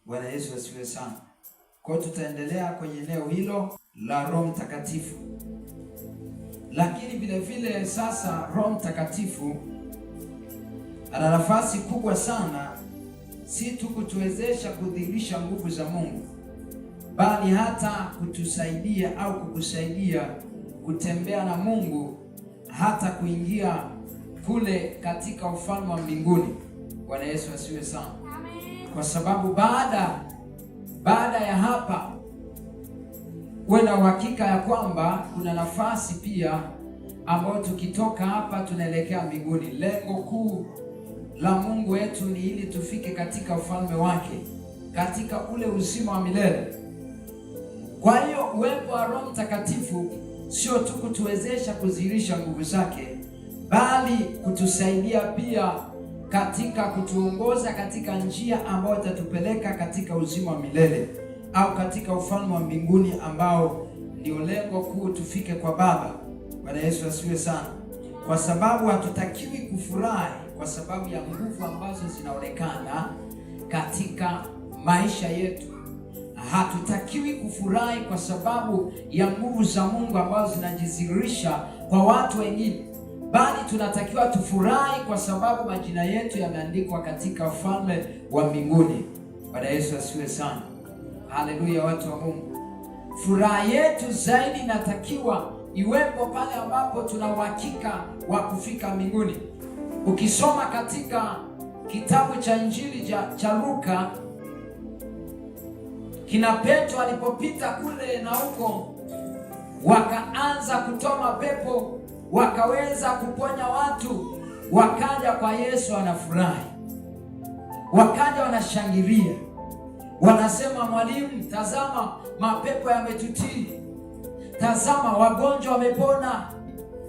Bwana Yesu asifiwe sana. Kwa tutaendelea kwenye eneo hilo la Roho Mtakatifu. Lakini vile vile sasa Roho Mtakatifu ana nafasi kubwa sana, si tu kutuwezesha kudhihirisha nguvu za Mungu, bali hata kutusaidia au kukusaidia kutembea na Mungu, hata kuingia kule katika ufalme wa mbinguni. Bwana Yesu asifiwe sana. Kwa sababu baada ya hapa uwe na uhakika ya kwamba kuna nafasi pia ambayo tukitoka hapa tunaelekea mbinguni. Lengo kuu la Mungu wetu ni ili tufike katika ufalme wake, katika ule uzima wa milele. Kwa hiyo uwepo wa Roho Mtakatifu sio tu kutuwezesha kudhihirisha nguvu zake, bali kutusaidia pia katika kutuongoza katika njia ambayo itatupeleka katika uzima wa milele au katika ufalme wa mbinguni, ambao ndio lengo kuu, tufike kwa Baba. Bwana Yesu asifiwe sana. Kwa sababu hatutakiwi kufurahi kwa sababu ya nguvu ambazo zinaonekana katika maisha yetu. Hatutakiwi kufurahi kwa sababu ya nguvu za Mungu ambazo zinajidhihirisha kwa watu wengine, bali tunatakiwa tufurahi kwa sababu majina yetu yameandikwa katika ufalme wa mbinguni. Bwana Yesu asifiwe sana. Haleluya, watu wa Mungu. Furaha yetu zaidi inatakiwa iwepo pale ambapo tuna uhakika wa kufika mbinguni. Ukisoma katika kitabu cha Injili cha Luka, kina Petro alipopita kule na huko, wakaanza kutoa mapepo, wakaweza kuponya watu, wakaja kwa Yesu wanafurahi, wakaja wanashangilia, wanasema, Mwalimu, tazama mapepo yametutii, tazama wagonjwa wamepona.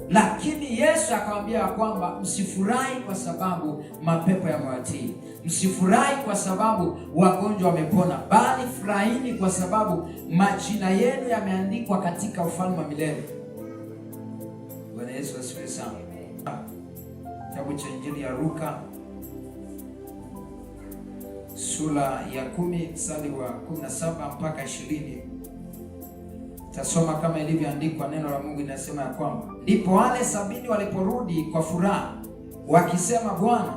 Lakini Yesu akamwambia kwamba msifurahi kwa sababu mapepo yamewatii, msifurahi kwa sababu wagonjwa wamepona, bali furahini kwa sababu majina yenu yameandikwa katika ufalme wa milele. Bwana Yesu asifiwe sana. Kitabu cha Injili ya Luka sura ya 10 mstari wa 17 mpaka 20. Tasoma kama ilivyoandikwa. Neno la Mungu linasema ya kwamba ndipo wale 70 waliporudi kwa furaha wakisema, Bwana,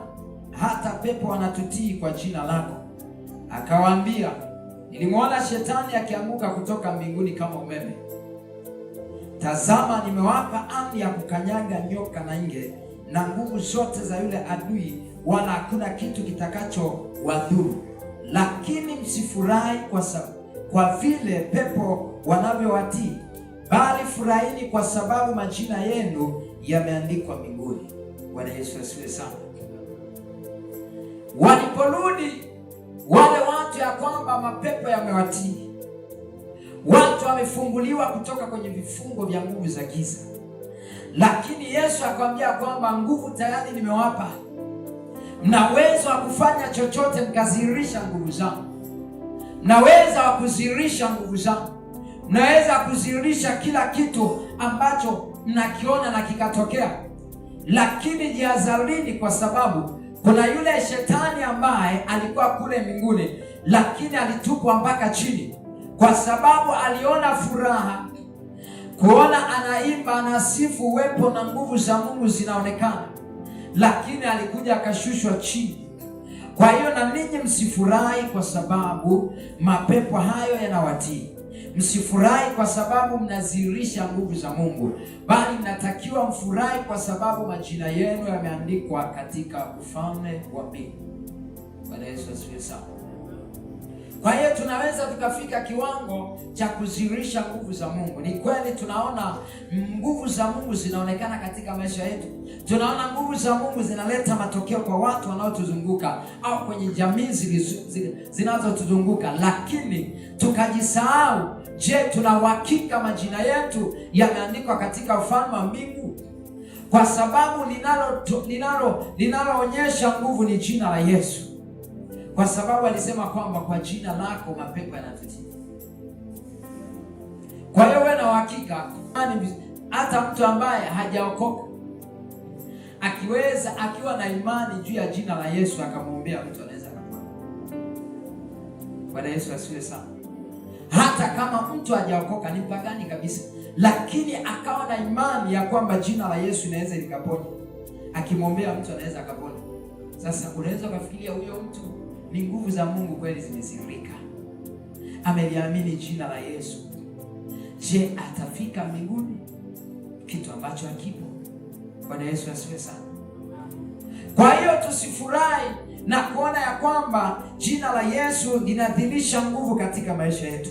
hata pepo wanatutii kwa jina lako. Akawaambia, nilimwona shetani akianguka kutoka mbinguni kama umeme. Tazama, nimewapa amri ya kukanyaga nyoka na nge na nguvu zote za yule adui, wala hakuna kitu kitakacho wadhuru. Lakini msifurahi kwa vile pepo wanavyowatii, bali furahini kwa sababu majina yenu yameandikwa mbinguni. Bwana Yesu asifiwe sana. Waliporudi wale watu ya kwamba mapepo yamewatii, watu wamefunguliwa kutoka kwenye vifungo vya nguvu za giza, lakini Yesu akamwambia kwamba nguvu tayari nimewapa, mna uwezo wa kufanya chochote mkadhihirisha nguvu zangu, mnaweza wa kudhihirisha nguvu zangu, mnaweza kudhihirisha kila kitu ambacho mnakiona na kikatokea. Lakini jihadharini, kwa sababu kuna yule shetani ambaye alikuwa kule mbinguni, lakini alitupwa mpaka chini, kwa sababu aliona furaha kuona anaimba, anasifu uwepo na nguvu za Mungu zinaonekana, lakini alikuja akashushwa chini. Kwa hiyo na ninyi msifurahi kwa sababu mapepo hayo yanawatii, msifurahi kwa sababu mnadhihirisha nguvu za Mungu, bali mnatakiwa mfurahi kwa sababu majina yenu yameandikwa katika ufalme wa mbingu. Bwana Yesu asifiwe sana. Kwa hiyo tunaweza tukafika kiwango cha kudhihirisha nguvu za Mungu. Ni kweli tunaona nguvu za Mungu zinaonekana katika maisha yetu. Tunaona nguvu za Mungu zinaleta matokeo kwa watu wanaotuzunguka au kwenye jamii zinazotuzunguka, lakini tukajisahau. Je, tuna uhakika majina yetu yameandikwa katika ufalme wa mbingu? Kwa sababu linaloonyesha nguvu ni jina la Yesu. Kwa sababu alisema kwamba kwa jina lako mapepo yanatutii. Kwa hiyo wewe na uhakika, hata mtu ambaye hajaokoka akiwa na imani juu ya jina la Yesu akamwombea mtu, anaweza kupona. Bwana Yesu asifiwe sana. Hata kama mtu hajaokoka, ni mpagani kabisa, lakini akawa na imani ya kwamba jina la Yesu linaweza likaponya, akimwombea mtu anaweza akapona. Sasa unaweza kufikiria huyo mtu ni nguvu za Mungu kweli zimesirika, ameliamini jina la Yesu. Je, atafika mbinguni? Kitu ambacho hakipo. Bwana Yesu asifiwe sana. Kwa hiyo tusifurahi na kuona ya kwamba jina la Yesu linadhihirisha nguvu katika maisha yetu.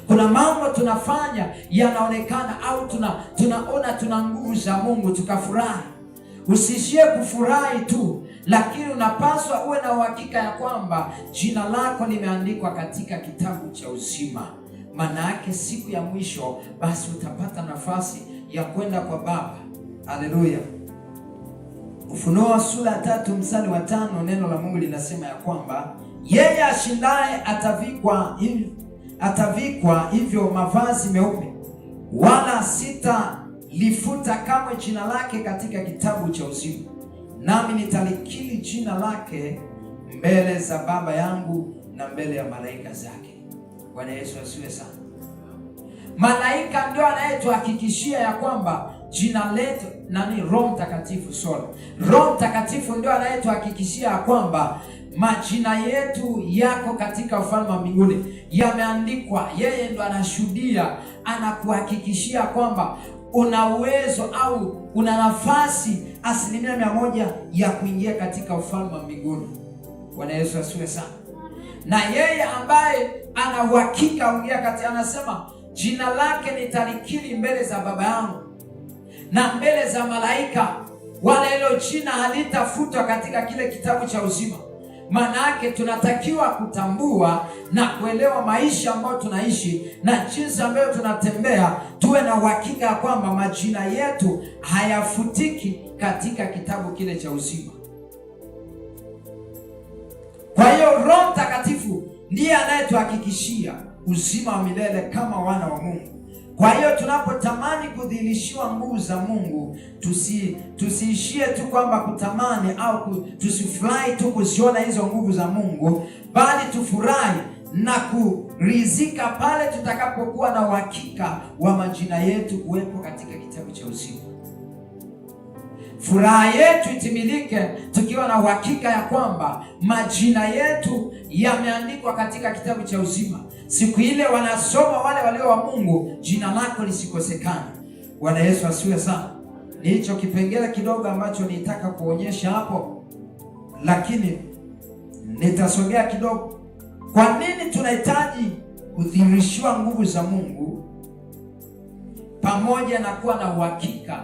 Kuna mambo tunafanya yanaonekana au tunaona tuna nguvu za Mungu tukafurahi. Usiishie kufurahi tu, lakini unapaswa uwe na uhakika ya kwamba jina lako limeandikwa katika kitabu cha uzima. Maana yake siku ya mwisho basi utapata nafasi ya kwenda kwa Baba. Haleluya. Ufunuo sura ya 3 mstari wa 5, neno la Mungu linasema ya kwamba yeye ashindaye atavikwa hivyo mavazi meupe, wala sitalifuta kamwe jina lake katika kitabu cha uzima, nami nitalikiri jina lake mbele za Baba yangu na mbele ya malaika zake. Bwana Yesu asifiwe sana. Malaika ndio anayetuhakikishia ya kwamba jina letu Roho Mtakatifu Roho Mtakatifu ndio anayetuhakikishia ya kwamba majina yetu yako katika ufalme wa mbinguni, yameandikwa. Yeye ndo anashuhudia, anakuhakikishia kwamba una uwezo au una nafasi 100% ya kuingia katika ufalme wa mbinguni. Bwana Yesu asifiwe sana. Na yeye ambaye ana uhakika ungia kati, anasema jina lake nitalikiri mbele za Baba yangu na mbele za malaika, wala hilo jina halitafutwa katika kile kitabu cha uzima. Maana yake tunatakiwa kutambua na kuelewa maisha ambayo tunaishi na jinsi ambayo tunatembea, tuwe na uhakika ya kwamba majina yetu hayafutiki katika kitabu kile cha uzima. Kwa hiyo Roho Mtakatifu ndiye anayetuhakikishia uzima wa milele kama wana wa Mungu. Kwa hiyo tunapotamani kudhihirishiwa nguvu za Mungu, tusiishie tu kwamba kutamani au tusifurahi tu kuziona hizo nguvu za Mungu, bali tufurahi na kuridhika pale tutakapokuwa na uhakika wa majina yetu kuwepo katika kitabu cha uzima. Furaha yetu itimilike tukiwa na uhakika ya kwamba majina yetu yameandikwa katika kitabu cha uzima. Siku ile wanasoma wale walio wa Mungu, jina lako lisikosekane. Bwana Yesu asifiwe sana. Ni hicho kipengele kidogo ambacho nitaka kuonyesha hapo, lakini nitasogea kidogo. Kwa nini tunahitaji kudhihirishiwa nguvu za Mungu pamoja na kuwa na uhakika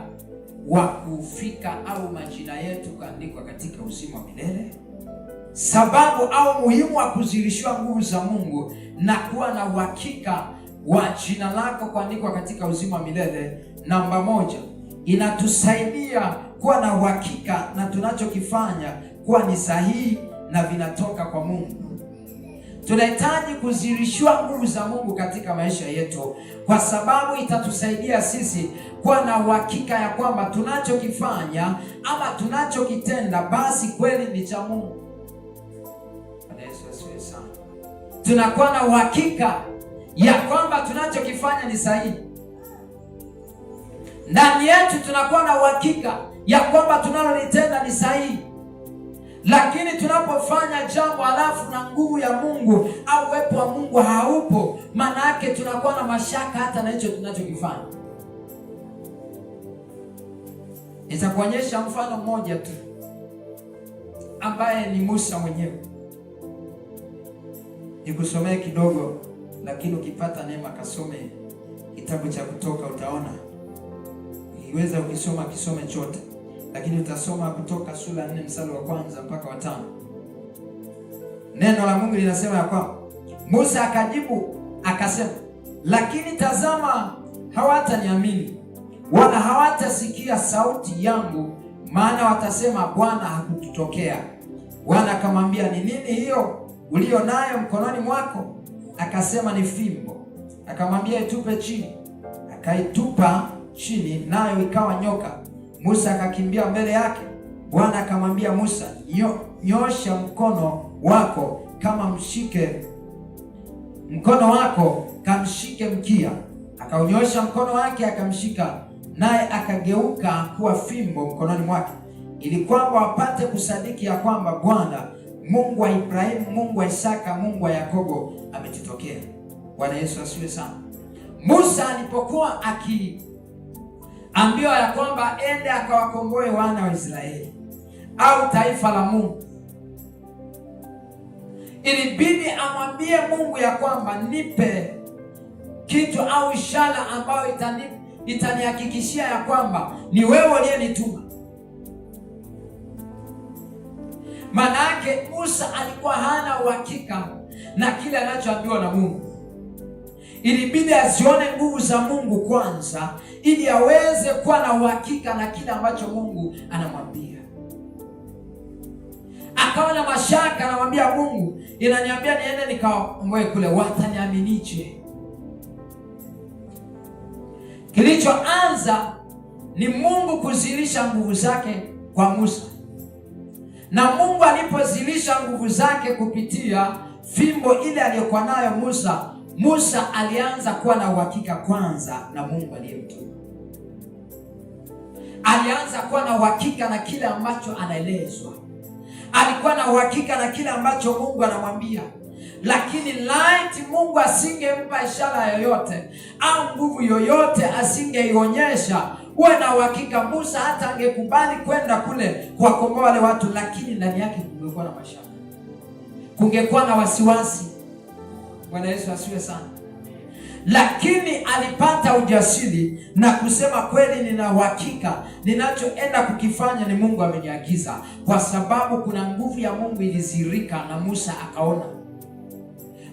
wa kufika au majina yetu kuandikwa katika uzima wa milele? Sababu au muhimu wa kudhihirishiwa nguvu za Mungu na kuwa na uhakika wa jina lako kuandikwa katika uzima wa milele. Namba moja, inatusaidia kuwa na uhakika na tunachokifanya kuwa ni sahihi na vinatoka kwa Mungu. Tunahitaji kudhihirishiwa nguvu za Mungu katika maisha yetu kwa sababu itatusaidia sisi kuwa na uhakika ya kwamba tunachokifanya ama tunachokitenda basi kweli ni cha Mungu. Yesu asifiwe sana. Tunakuwa na uhakika ya kwamba tunachokifanya ni sahihi. Ndani yetu tunakuwa na uhakika ya kwamba tunalolitenda ni sahihi. Lakini tunapofanya jambo halafu na nguvu ya Mungu au uwepo wa Mungu haupo, maana yake tunakuwa na mashaka hata na hicho tunachokifanya. Nitakuonyesha mfano mmoja tu ambaye ni Musa mwenyewe. Nikusomee kidogo, lakini ukipata neema kasome kitabu cha Kutoka, utaona. Iweza ukisoma kisome chote, lakini utasoma Kutoka sura 4 mstari wa 1 mpaka wa 5. Neno la Mungu linasema ya kwamba Musa akajibu akasema, lakini tazama, hawataniamini wala hawatasikia sauti yangu, maana watasema Bwana hakututokea. Bwana akamwambia, ni nini hiyo ulio nayo mkononi mwako? Akasema, ni fimbo. Akamwambia, itupe chini. Akaitupa chini, nayo ikawa nyoka. Musa akakimbia mbele yake. Bwana akamwambia Musa, nyosha mkono wako kama mshike mkono wako kamshike mkia. Akaunyosha mkono wake akamshika, naye akageuka kuwa fimbo mkononi mwake, ili kwamba wapate kusadiki ya kwamba Bwana Mungu wa Ibrahimu, Mungu wa Isaka, Mungu wa Yakobo ametutokea. Bwana Yesu asifiwe sana. Musa alipokuwa akiambiwa ya kwamba ende akawakomboe wana wa Israeli au taifa la Mungu, ilibidi amwambie Mungu ya kwamba nipe kitu au ishara ambayo itanihakikishia ya kwamba ni wewe uliyenituma. Maana yake Musa alikuwa hana uhakika na kile anachoambiwa na Mungu. Ilibidi azione nguvu za Mungu kwanza, ili aweze kuwa na uhakika na kile ambacho Mungu anamwambia. Akawa na mashaka, anamwambia Mungu, inaniambia niende nikaombe kule, wataniaminije? Kilichoanza ni Mungu kuzilisha nguvu zake kwa Musa. Na Mungu alipozilisha nguvu zake kupitia fimbo ile aliyokuwa nayo Musa alianza kuwa na uhakika kwanza na Mungu aliyemtuma. Alianza kuwa na uhakika na kile ambacho anaelezwa. Alikuwa na uhakika na kile ambacho Mungu anamwambia. Lakini laiti Mungu asingempa ishara yoyote au nguvu yoyote asingeionyesha, uwe na uhakika Musa hata angekubali kwenda kule kuwakomboa wale watu, lakini ndani yake kungekuwa na mashaka, kungekuwa na wasiwasi. Bwana Yesu asiwe sana. Lakini alipata ujasiri na kusema, kweli nina uhakika ninachoenda kukifanya ni Mungu ameniagiza, kwa sababu kuna nguvu ya Mungu ilizirika na Musa akaona.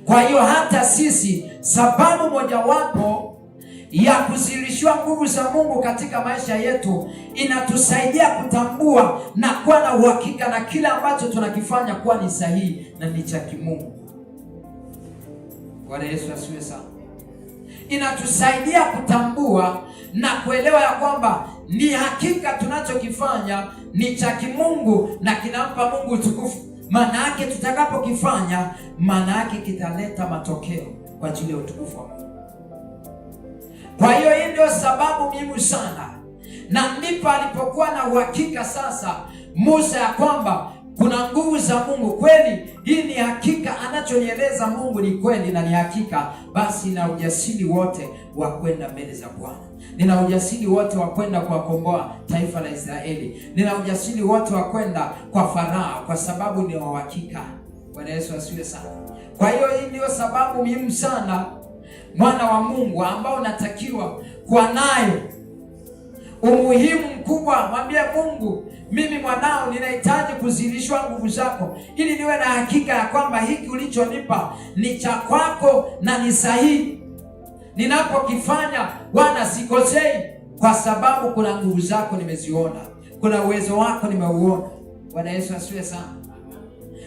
Kwa hiyo hata sisi, sababu mojawapo ya kuzilishiwa nguvu za Mungu katika maisha yetu, inatusaidia kutambua na kuwa na uhakika na kile ambacho tunakifanya kuwa ni sahihi na ni cha kimungu. Bwana Yesu asiwe sana. Inatusaidia kutambua na kuelewa ya kwamba ni hakika tunachokifanya ni cha kimungu na kinampa Mungu utukufu. Maana yake tutakapokifanya, maana yake kitaleta matokeo kwa ajili ya utukufu wa Mungu. Kwa hiyo hii ndio sababu muhimu sana, na ndipo alipokuwa na uhakika sasa Musa ya kwamba kuna nguvu za Mungu kweli. Hii ni hakika, anachonieleza Mungu ni kweli na ni hakika. Basi nina ujasiri wote wa kwenda mbele za Bwana. Nina ujasiri wote wa kwenda kuwakomboa taifa la Israeli. Nina ujasiri wote wa kwenda kwa Farao, kwa sababu ni wa hakika. Bwana Yesu asiwe sana. Kwa hiyo hii ndio sababu muhimu sana, mwana wa Mungu, ambao unatakiwa kuwa nayo umuhimu mkubwa. Mwambie Mungu, mimi mwanao ninahitaji kuzilishwa nguvu zako, ili niwe na hakika ya kwamba hiki ulichonipa ni cha kwako na ni sahihi. Ninapokifanya Bwana sikosei, kwa sababu kuna nguvu zako nimeziona, kuna uwezo wako nimeuona. Bwana Yesu asiwe sana.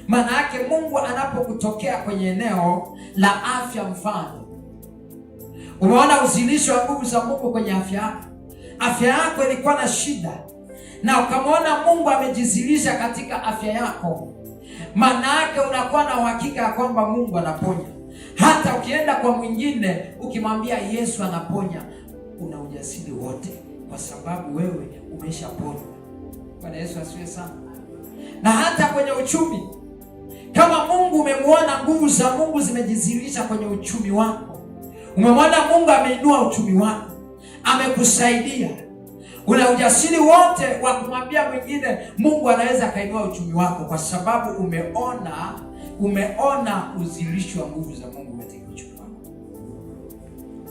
Maana yake Mungu anapokutokea kwenye eneo la afya, mfano umeona uzilisho wa nguvu za Mungu kwenye afya yako. Afya yako ilikuwa na shida na ukamwona Mungu amejizilisha katika afya yako, maana yake unakuwa na uhakika ya kwamba Mungu anaponya. Hata ukienda kwa mwingine ukimwambia Yesu anaponya, una ujasiri wote, kwa sababu wewe umeshaponywa. Bwana Yesu asifiwe sana. Na hata kwenye uchumi, kama Mungu umemwona nguvu za Mungu zimejizilisha kwenye uchumi wako, umemwona Mungu ameinua uchumi wako, amekusaidia, una ujasiri wote wa kumwambia mwingine Mungu anaweza kainua uchumi wako, kwa sababu umeona uzilisho wa nguvu za Mungu katika uchumi wako.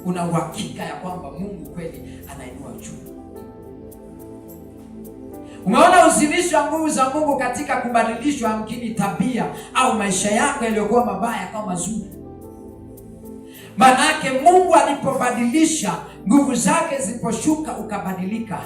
Una uhakika ya kwamba Mungu kweli anainua uchumi. Umeona uzilisho wa nguvu za Mungu katika kubadilishwa yamkini tabia au maisha yako yaliyokuwa mabaya kama mazuri. Manake Mungu alipobadilisha, nguvu zake ziliposhuka, ukabadilika,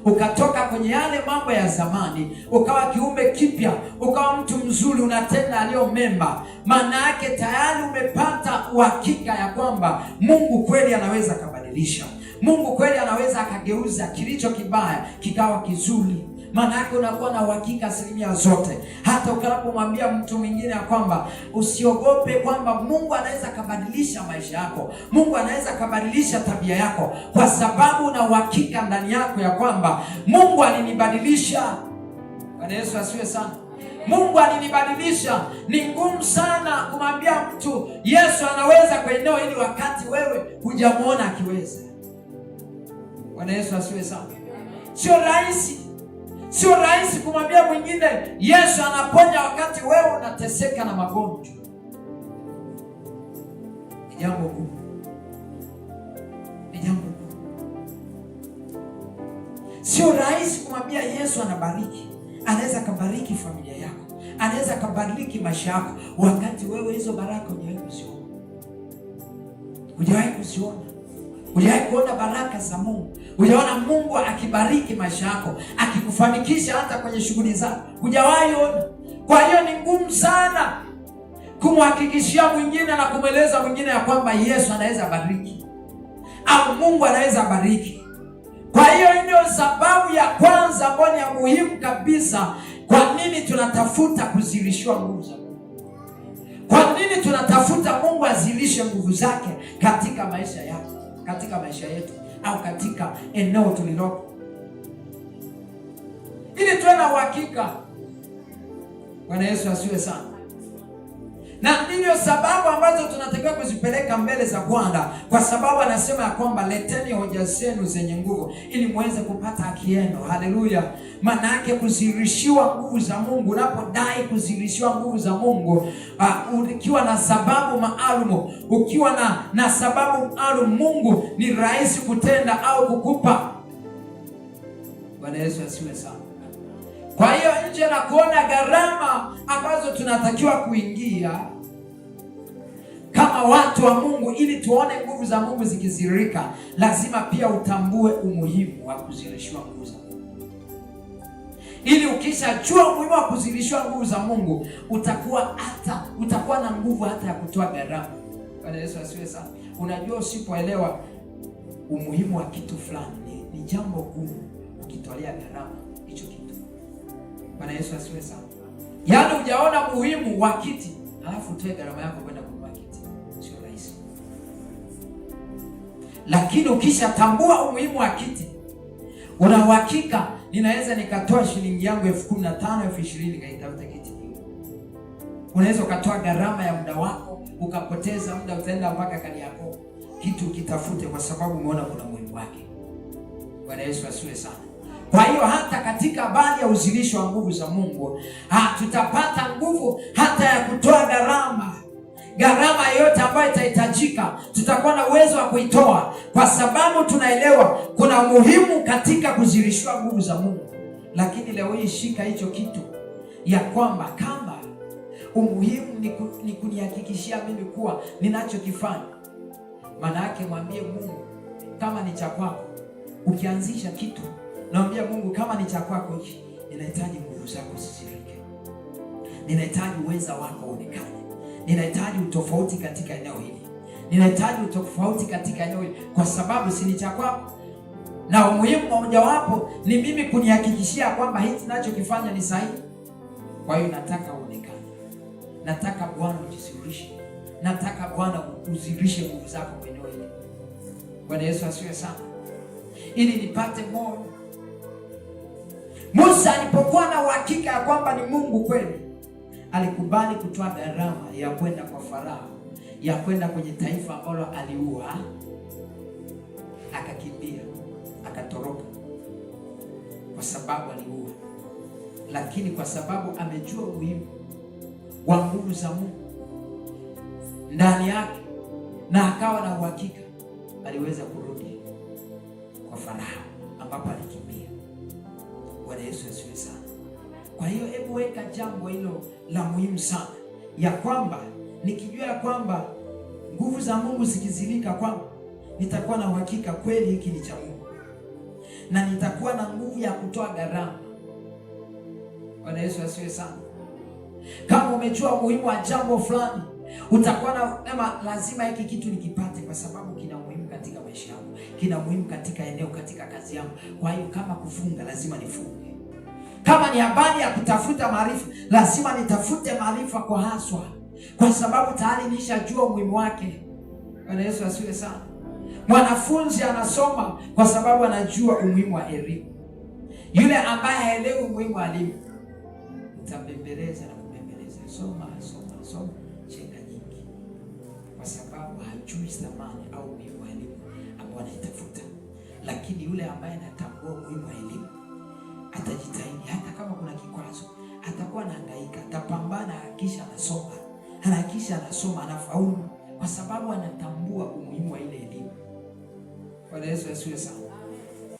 ukatoka kwenye yale mambo ya zamani, ukawa kiumbe kipya, ukawa mtu mzuri, unatenda aliyo mema. Maana yake tayari umepata uhakika ya kwamba Mungu kweli anaweza kubadilisha. Mungu kweli anaweza akageuza kilicho kibaya kikawa kizuri. maana yake unakuwa na uhakika asilimia zote. Hata ukanapomwambia mtu mwingine ya kwamba usiogope kwamba Mungu anaweza kabadilisha maisha yako, Mungu anaweza kabadilisha tabia yako, kwa sababu una uhakika ndani yako ya kwamba Mungu alinibadilisha. Bwana Yesu asiwe sana. Mungu alinibadilisha. Ni ngumu sana kumwambia mtu Yesu anaweza kwa eneo hili wakati wewe hujamuona akiweza. Bwana Yesu asiwe sana. Sio rahisi. Sio rahisi kumwambia mwingine Yesu anaponya wakati wewe unateseka na magonjwa. Ni jambo gumu. Ni jambo gumu. Sio rahisi kumwambia Yesu anabariki. Anaweza kubariki familia yako, anaweza kubariki maisha yako wakati wewe hizo baraka hujawahi kuziona. Hujawahi kuziona. Hujawahi kuona baraka za Mungu. Hujaona Mungu akibariki maisha yako, akikufanikisha hata kwenye shughuli zako. Hujawahi ona. Kwa hiyo ni ngumu sana kumhakikishia mwingine na kumweleza mwingine ya kwamba Yesu anaweza bariki au Mungu anaweza bariki. Kwa hiyo ndio sababu ya kwanza ambayo ni ya muhimu kabisa. Kwa nini tunatafuta kuzilishiwa nguvu za Mungu? Kwa nini tunatafuta Mungu azilishe nguvu zake katika maisha yako, katika maisha yetu, au katika eneo tulilopo, ili tuwe na uhakika. Bwana Yesu asiwe sana. Na ndivyo sababu ambazo tunatakiwa kuzipeleka mbele za Bwana, kwa sababu anasema ya kwamba leteni hoja zenu zenye nguvu ili muweze kupata haki yenu. Haleluya. Maana yake kuzirishiwa nguvu za Mungu. Unapodai kuzirishiwa nguvu za Mungu, ukiwa na sababu maalum, ukiwa na sababu maalum, Mungu ni rahisi kutenda au kukupa. Bwana Yesu asiwe sana. Kwa hiyo nje na kuona gharama ambazo tunatakiwa kuingia kama watu wa Mungu ili tuone nguvu za Mungu zikizirika, lazima pia utambue umuhimu wa kuzilishiwa nguvu za Mungu. Ili ukishajua umuhimu wa kuzilishiwa nguvu za Mungu, utakuwa na nguvu hata ya kutoa gharama. Bwana Yesu asiwe sana. Unajua, usipoelewa umuhimu wa kitu fulani, ni jambo gumu ukitolea gharama hicho kitu. Bwana Yesu asiwe sana. Yaani hujaona muhimu wa kiti, alafu utoe gharama yako kwenda kununua kiti. Sio rahisi. Lakini ukishatambua umuhimu wa kiti, una uhakika ninaweza nikatoa shilingi yangu 15,000, 20,000 nikaitafuta kiti hiyo. Unaweza ukatoa gharama ya muda wako, ukapoteza muda, utaenda mpaka Kariakoo kitu kitafute, kwa sababu umeona kuna umuhimu wake. Bwana Yesu asiwe sana. Kwa hiyo hata katika habari ya uzilisho wa nguvu za Mungu, tutapata nguvu hata ya kutoa gharama. Gharama yoyote ambayo itahitajika, tutakuwa na uwezo wa kuitoa, kwa sababu tunaelewa kuna umuhimu katika kuzilishwa nguvu za Mungu. Lakini leo hii shika hicho kitu ya kwamba kama umuhimu ni kunihakikishia mimi kuwa ninachokifanya, maana yake mwambie Mungu kama ni cha kwako. Ukianzisha kitu, naambia Mungu kama ni cha kwako hiki, ninahitaji nguvu zako zisirike. Ninahitaji uweza wako uonekane. Ninahitaji utofauti katika eneo hili. Ninahitaji utofauti katika eneo hili, kwa sababu si ni cha kwako. Na umuhimu mmoja wapo ni mimi kunihakikishia kwamba hiki ninachokifanya ni sahihi. Kwa hiyo nataka uonekane. Nataka Bwana ujisirishe. Nataka Bwana uzirishe nguvu zako kwenye eneo hili. Bwana Yesu asiwe sana. Ili nipate moyo. Musa alipokuwa na uhakika ya kwamba ni Mungu kweli, alikubali kutoa gharama ya kwenda kwa Farao, ya kwenda kwenye taifa ambalo aliua, akakimbia, akatoroka kwa sababu aliua. Lakini kwa sababu amejua umuhimu wa nguvu za Mungu ndani yake na akawa na uhakika, aliweza kurudi kwa Farao ambapo alikimbia. Bwana Yesu asifiwe sana. Kwa hiyo hebu weka jambo hilo la muhimu sana, ya kwamba nikijua ya kwamba nguvu za Mungu zikizilika kwangu, nitakuwa na uhakika kweli hiki ni cha Mungu, na nitakuwa na nguvu ya kutoa gharama. Bwana Yesu asifiwe sana. Kama umejua umuhimu wa jambo fulani, utakuwa na lazima hiki kitu nikipate, kwa sababu kina umuhimu katika maisha yangu, kina umuhimu katika eneo, katika kazi yangu. Kwa hiyo kama kufunga, lazima nifunge. Kama ni habari ya kutafuta maarifa, lazima nitafute maarifa kwa haswa, kwa sababu tayari nishajua umuhimu wake. Bwana Yesu asifiwe sana. Mwanafunzi anasoma kwa sababu anajua umuhimu wa elimu. Yule ambaye haelewi umuhimu wa elimu, utambembeleza na kubembeleza, soma chenga nyingi, kwa sababu hajui thamani au umuhimu wa elimu ambao anaitafuta. Lakini yule ambaye anatambua umuhimu wa elimu atajitahidi, hata kama kuna kikwazo atakuwa anahangaika, atapambana, hakisha anasoma, anafaulu, kwa sababu anatambua umuhimu wa ile elimu. Bwana Yesu asifiwe sana.